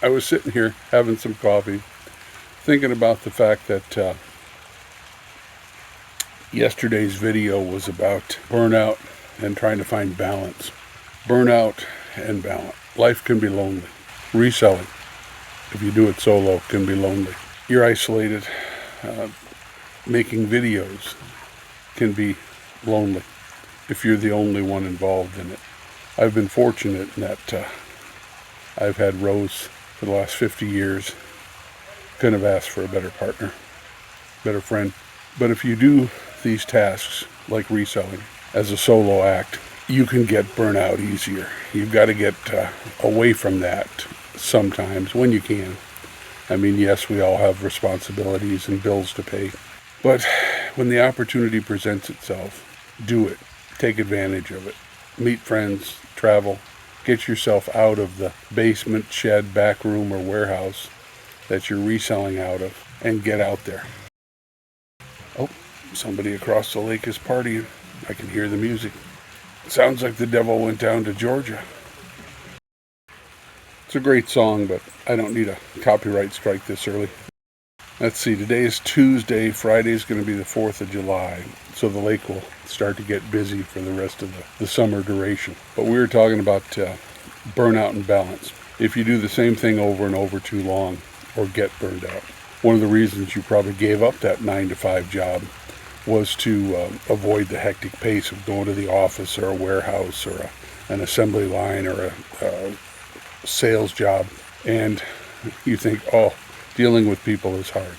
I was sitting here having some coffee, thinking about the fact that yesterday's video was about burnout and trying to find balance. Burnout and balance. Life can be lonely. Reselling, if you do it solo, can be lonely. You're isolated. Making videos can be lonely if you're the only one involved in it. I've been fortunate in that I've had Rose for the last 50 years. Couldn't have asked for a better partner, better friend. But if you do these tasks like reselling as a solo act, you can get burnout easier. You've got to get away from that sometimes when you can. I mean, yes, we all have responsibilities and bills to pay. But when the opportunity presents itself, do it. Take advantage of it. Meet friends, travel, get yourself out of the basement, shed, back room, or warehouse that you're reselling out of, and get out there. Oh, somebody across the lake is partying. I can hear the music. Sounds like the devil went down to Georgia. It's a great song, but I don't need a copyright strike this early. Let's see, today is Tuesday. Friday is going to be the 4th of July, so the lake will start to get busy for the rest of the summer duration. But we were talking about burnout and balance. If you do the same thing over and over too long or get burned out, one of the reasons you probably gave up that 9-to-5 job was to avoid the hectic pace of going to the office or a warehouse or an assembly line or a sales job. And you think, oh, dealing with people is hard.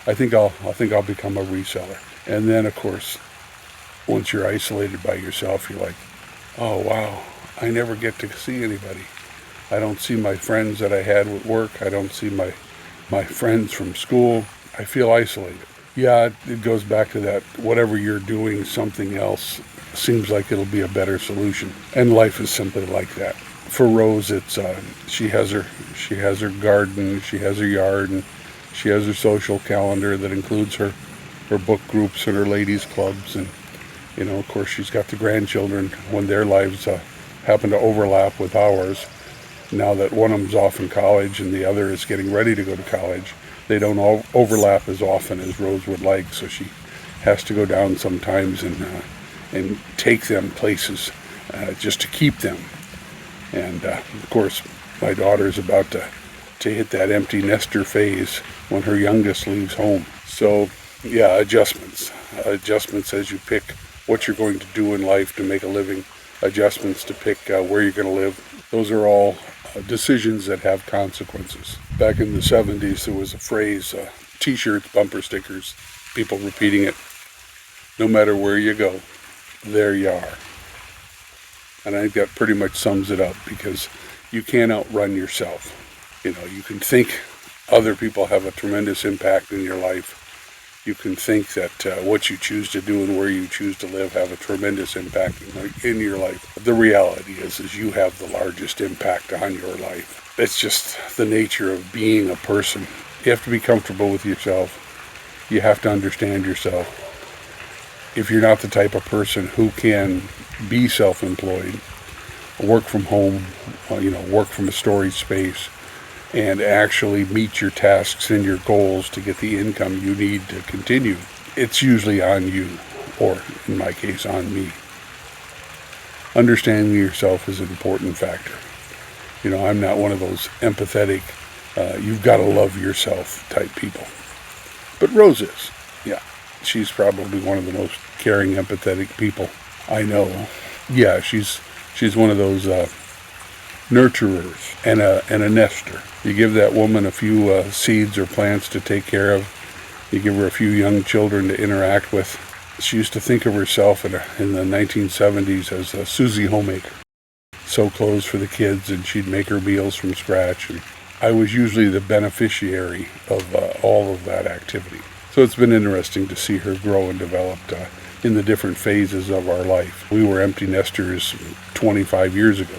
I think I'll become a reseller. And then, of course, once you're isolated by yourself, you're like, oh, wow, I never get to see anybody. I don't see my friends that I had with work. I don't see my friends from school. I feel isolated. Yeah, it goes back to that, whatever you're doing, something else seems like it'll be a better solution. And life is simply like that. For Rose, it's she has her garden, she has her yard, and she has her social calendar that includes her book groups and her ladies clubs, and of course she's got the grandchildren when their lives happen to overlap with ours. Now that one of them's off in college and the other is getting ready to go to college, they don't overlap as often as Rose would like, so she has to go down sometimes and take them places just to keep them. And of course, my daughter's about to hit that empty nester phase when her youngest leaves home. So, yeah, adjustments as you pick what you're going to do in life to make a living, adjustments to pick where you're going to live. Those are all decisions that have consequences. Back in the 70s, there was a phrase, t-shirts, bumper stickers, people repeating it, no matter where you go, there you are. And I think that pretty much sums it up, because you can't outrun yourself. You can think other people have a tremendous impact in your life. You can think that what you choose to do and where you choose to live have a tremendous impact in your life. The reality is you have the largest impact on your life. It's just the nature of being a person. You have to be comfortable with yourself. You have to understand yourself. If you're not the type of person who can be self-employed, work from home, work from a storage space, and actually meet your tasks and your goals to get the income you need to continue, it's usually on you, or in my case, on me. Understanding yourself is an important factor. I'm not one of those empathetic, you've got to love yourself type people. But Rose is. Yeah, she's probably one of the most caring, empathetic people I know. Yeah, she's one of those nurturers and a nester. You give that woman a few seeds or plants to take care of. You give her a few young children to interact with. She used to think of herself in the 1970s as a Susie Homemaker. Sew clothes for the kids, and she'd make her meals from scratch. And I was usually the beneficiary of all of that activity. So it's been interesting to see her grow and develop in the different phases of our life. We were empty nesters 25 years ago.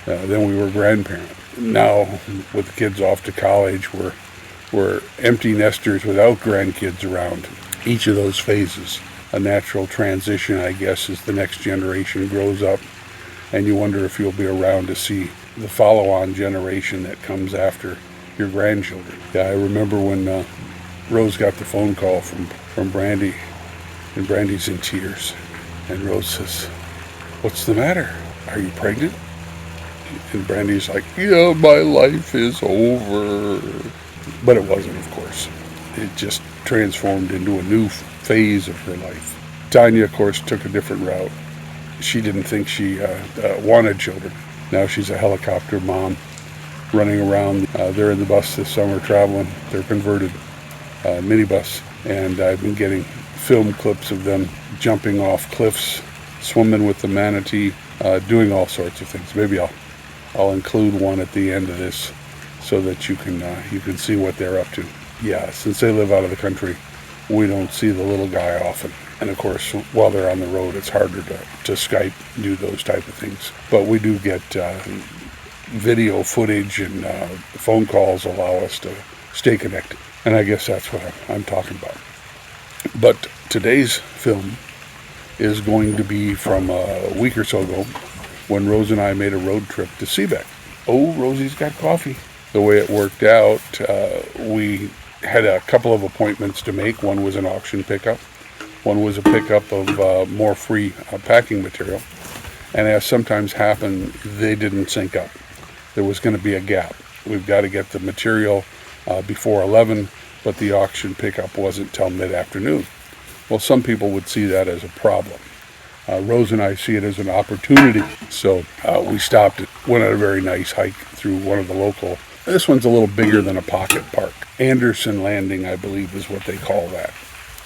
Then we were grandparents. Now, with the kids off to college, we're empty nesters without grandkids around. Each of those phases, a natural transition, I guess, as the next generation grows up, and you wonder if you'll be around to see the follow-on generation that comes after your grandchildren. Yeah, I remember when Rose got the phone call from Brandy, and Brandy's in tears. And Rose says, "What's the matter? Are you pregnant?" And Brandy's like, "Yeah, my life is over." But it wasn't, of course. It just transformed into a new phase of her life. Tanya, of course, took a different route. She didn't think she wanted children. Now she's a helicopter mom running around. They're in the bus this summer traveling. They're converted minibus. And I've been getting film clips of them jumping off cliffs, swimming with the manatee, doing all sorts of things. Maybe I'll include one at the end of this so that you can see what they're up to. Yeah, since they live out of the country, we don't see the little guy often. And of course, while they're on the road, it's harder to Skype, do those type of things. But we do get video footage, and phone calls allow us to stay connected. And I guess that's what I'm talking about. But today's film is going to be from a week or so ago when Rose and I made a road trip to Seebeck. Oh, Rosie's got coffee. The way it worked out, we had a couple of appointments to make. One was an auction pickup. One was a pickup of more free packing material. And as sometimes happened, they didn't sync up. There was going to be a gap. We've got to get the material before 11, but the auction pickup wasn't till mid-afternoon. Well, some people would see that as a problem. Rose and I see it as an opportunity. So we stopped, went on a very nice hike through one of the local. This one's a little bigger than a pocket park. Anderson Landing, I believe, is what they call that,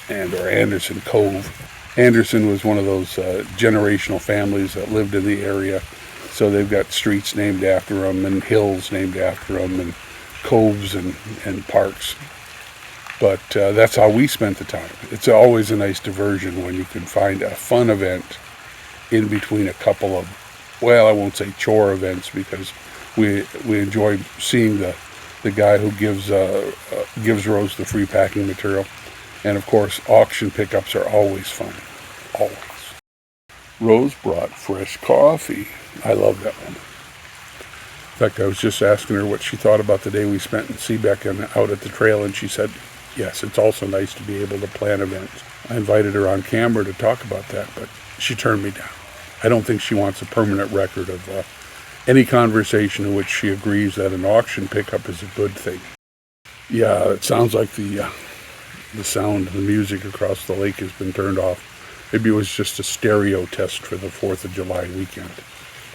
or Anderson Cove. Anderson was one of those generational families that lived in the area, so they've got streets named after them and hills named after them and coves and parks. But that's how we spent the time. It's always a nice diversion when you can find a fun event in between a couple of, well, I won't say chore events, because we enjoy seeing the guy who gives Rose the free packing material. And of course, auction pickups are always fun. Always. Rose brought fresh coffee. I love that one. In fact, I was just asking her what she thought about the day we spent in Seebeck and out at the trail, and she said, yes, it's also nice to be able to plan events. I invited her on camera to talk about that, but she turned me down. I don't think she wants a permanent record of any conversation in which she agrees that an auction pickup is a good thing. Yeah, it sounds like the sound of the music across the lake has been turned off. Maybe it was just a stereo test for the 4th of July weekend.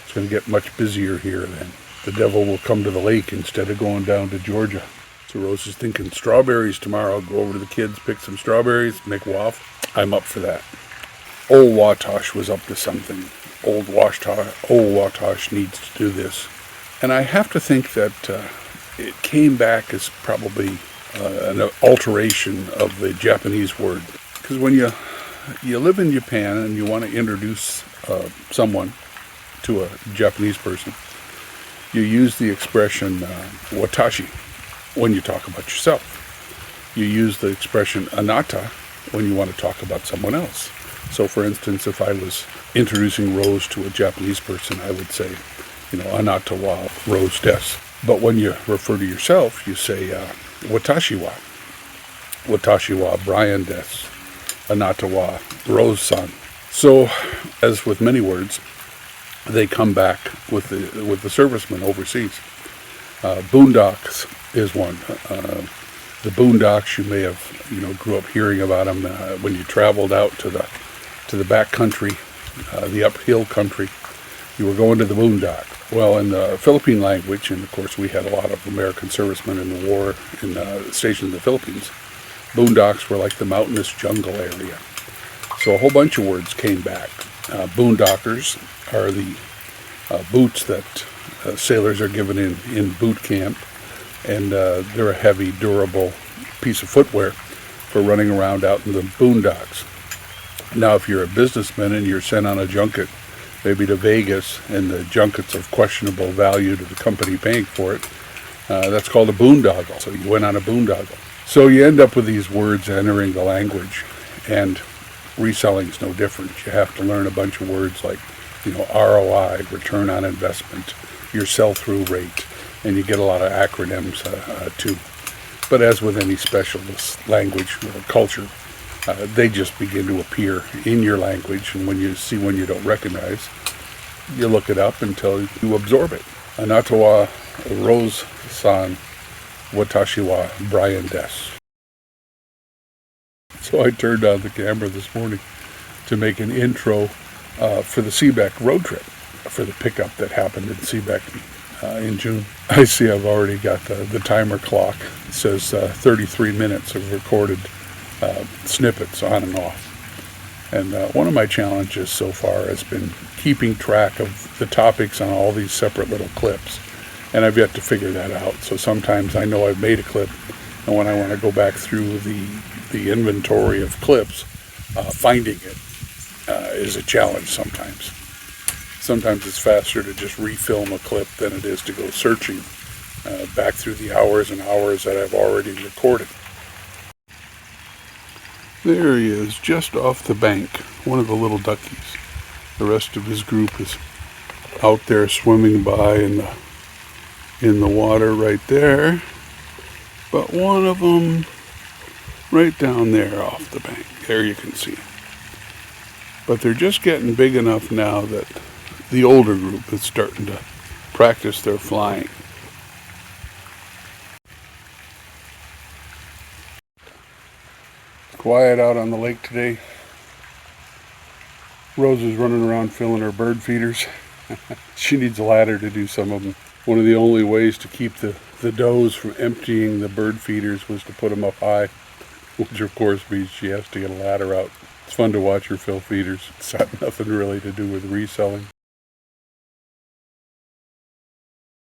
It's going to get much busier here then. The devil will come to the lake instead of going down to Georgia. So Rose is thinking strawberries tomorrow. I'll go over to the kids, pick some strawberries, make waffle. I'm up for that. Old Watosh was up to something. Old Watosh needs to do this. And I have to think that it came back as probably an alteration of the Japanese word. Because when you live in Japan and you want to introduce someone to a Japanese person, you use the expression watashi when you talk about yourself. You use the expression anata when you want to talk about someone else. So for instance, if I was introducing Rose to a Japanese person, I would say, anata wa Rose desu. But when you refer to yourself, you say watashi wa Brian desu, anata wa Rose-san. So, as with many words, they come back with the servicemen overseas. Boondocks is one. The boondocks, you may have grew up hearing about them when you traveled out to the back country, the uphill country. You were going to the boondock. Well, in the Philippine language, and of course we had a lot of American servicemen in the war stationed in the Philippines, boondocks were like the mountainous jungle area. So a whole bunch of words came back. Boondockers are the boots that sailors are given in boot camp, and they're a heavy, durable piece of footwear for running around out in the boondocks. Now, if you're a businessman and you're sent on a junket, maybe to Vegas, and the junket's of questionable value to the company paying for it, that's called a boondoggle. So you went on a boondoggle. So you end up with these words entering the language, and reselling's no different. You have to learn a bunch of words like, ROI, return on investment, your sell-through rate, and you get a lot of acronyms too. But as with any specialist language or culture, they just begin to appear in your language, and when you see one you don't recognize, you look it up until you absorb it. Anata wa Rose-san watashi wa Brian desu. So I turned on the camera this morning to make an intro for the Seebeck road trip, for the pickup that happened in Seebeck in June. I see I've already got the timer clock. It says 33 minutes of recorded snippets on and off. And one of my challenges so far has been keeping track of the topics on all these separate little clips. And I've yet to figure that out. So sometimes I know I've made a clip, and when I want to go back through the inventory of clips, finding it is a challenge sometimes. Sometimes it's faster to just refilm a clip than it is to go searching back through the hours and hours that I've already recorded. There he is, just off the bank, one of the little duckies. The rest of his group is out there swimming by in the water right there. But one of them right down there off the bank. There you can see him. But they're just getting big enough now that the older group is starting to practice their flying. Quiet out on the lake today. Rose is running around filling her bird feeders. She needs a ladder to do some of them. One of the only ways to keep the does from emptying the bird feeders was to put them up high, which of course means she has to get a ladder out. It's fun to watch her fill feeders. It's got nothing really to do with reselling.